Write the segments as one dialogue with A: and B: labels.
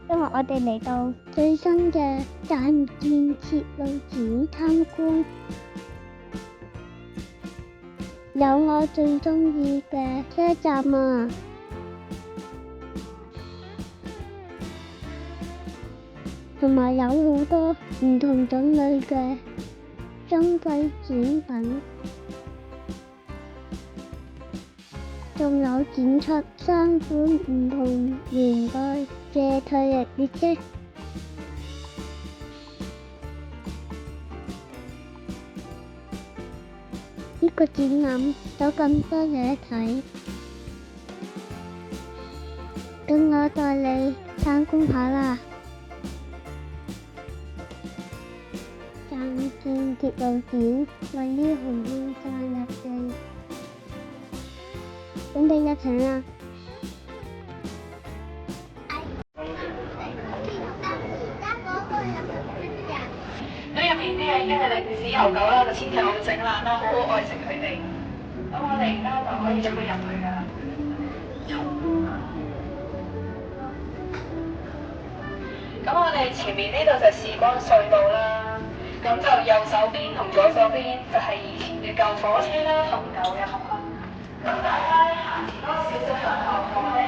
A: 今日我哋嚟到最新嘅大建設路展參觀，有我最鍾意嘅車站啊，同埋有好多唔同種類嘅珍貴展品，仲有展出3款唔同年代嘅退役列車。呢個展覽有咁多嘢睇，等我帶你參觀下啦。大建鐵路展位於紅磡站入地，準備入場啦！
B: 咁入面啲嘢已經係歷史悠久啦，就千祈唔好整爛啦，好好愛惜佢哋。咁我哋而家就可以準備入去㗎啦。咁我哋前面呢度就時光隧道啦，咁就右手邊同左手邊就係以前嘅舊火車啦，同舊嘅學校。咁大家咧行前多少少向後望咧，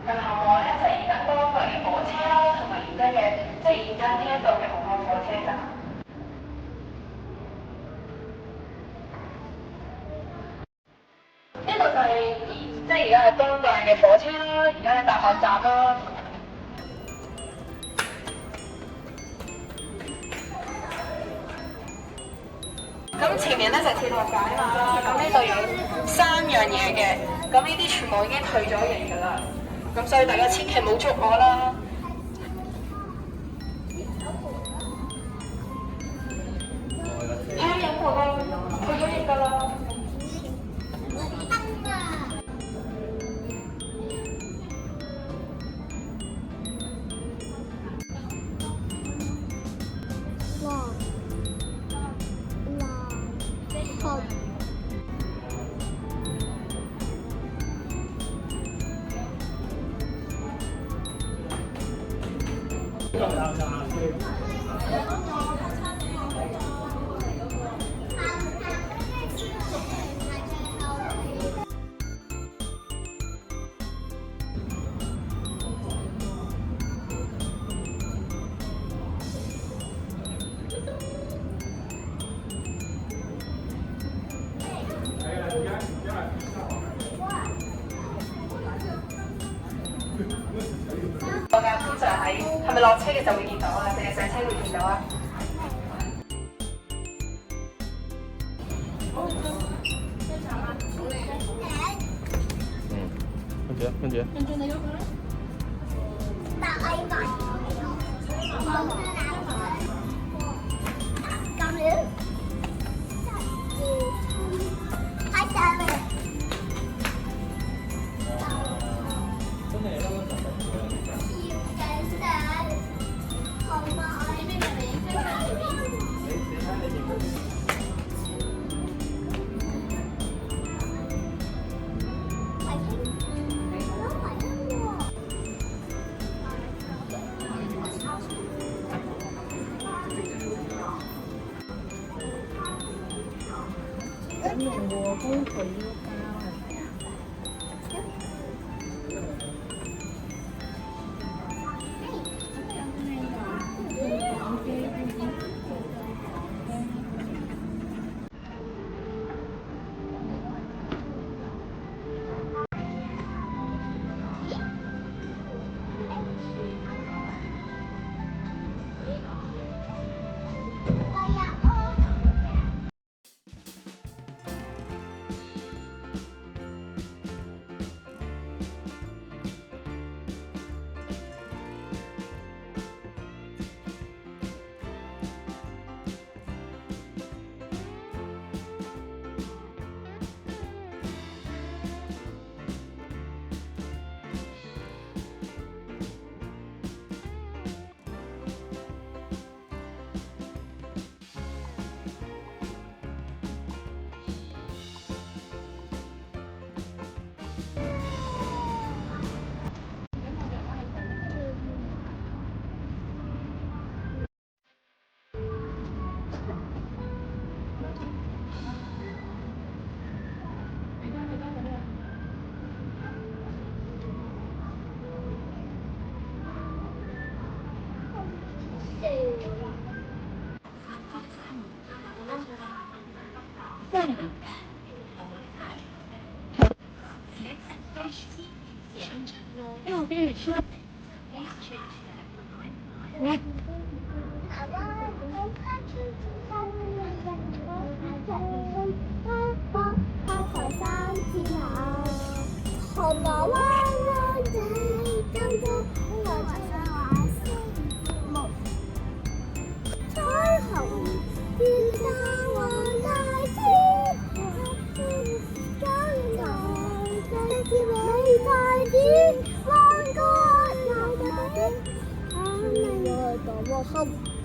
B: 向後望咧就而家多嘅火車啦，同埋而家嘅即係而家呢一度嘅紅磡火車站。呢度就係即係而家係當代嘅火車啦，而家係大學站啦。咁前面咧就鐵路解碼啦，咁呢度有3樣嘢嘅，咁呢啲全部已經退咗形㗎啦，咁所以大家千祈唔好捉我啦。係啊，有個啦，退咗形㗎啦。我架通常係咪落車嘅就會見到啊？定係上車會見到啊？
C: 跟住
A: 你嗰個咧？大禮物。咁樣。太大啦！咁用和風佢要膠係咪啊？紅羅灣灣地，金鐘來唱話聲木，彩虹變散黃大仙，將來直接你快點，灣角有個地，我講我口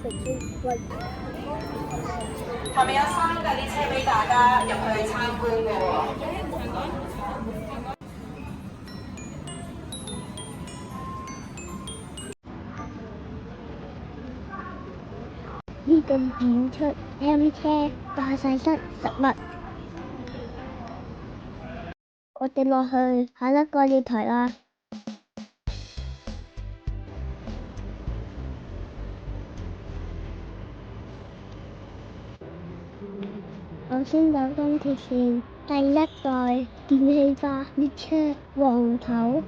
A: 食豬骨。
B: 後面有3架列車俾大家入去參觀嘅喎。
A: 呢度演出 M 車駕駛室實物，我哋落去下一個月台啦。我先到東鐵線第一代電氣化列車黃頭。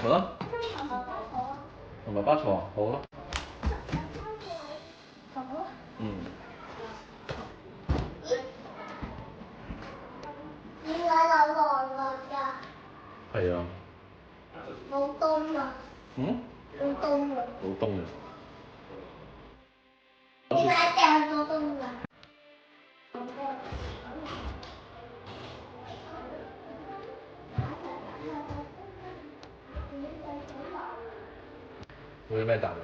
C: 好啦，同爸爸坐，好啦。
A: 點解有浪㗎？
C: 係啊。
A: 好凍啊！好凍啊！
C: 好凍啊！
A: 點解掉咗凍㗎？
C: 會咩答啊？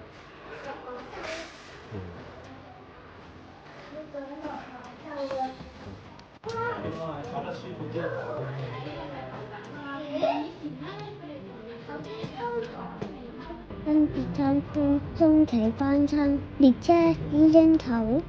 A: 跟住參觀中期翻親列車烏蠅頭。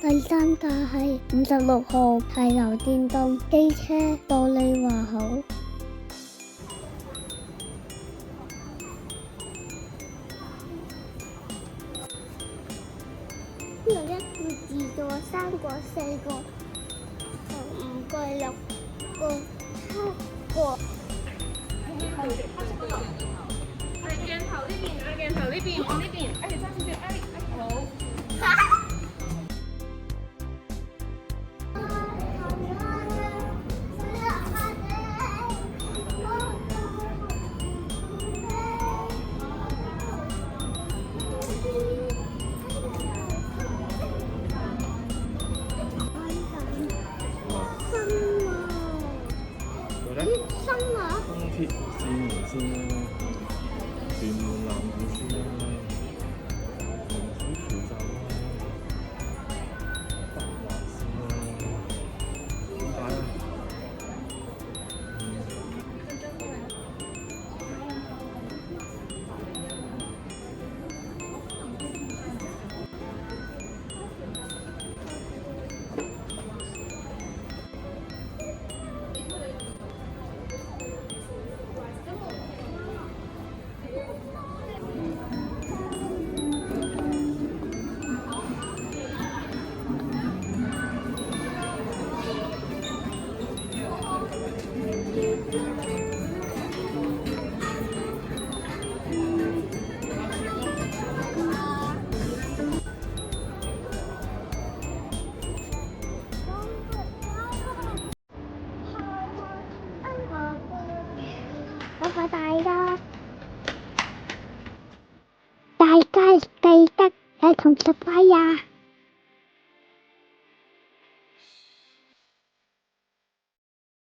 A: 第3架係56號齊流電動機車玻璃華好。呢度1個、2個、3個、4個、5個、6個、7個。
D: 鏡頭呢邊啊！鏡頭呢邊，我呢邊，揸少少，好。
A: 生啊！
C: 東鐵線先啦，屯門南湖線啦，洪水橋站啦，北環線啦，點解啊？
A: 同 subscribe 呀。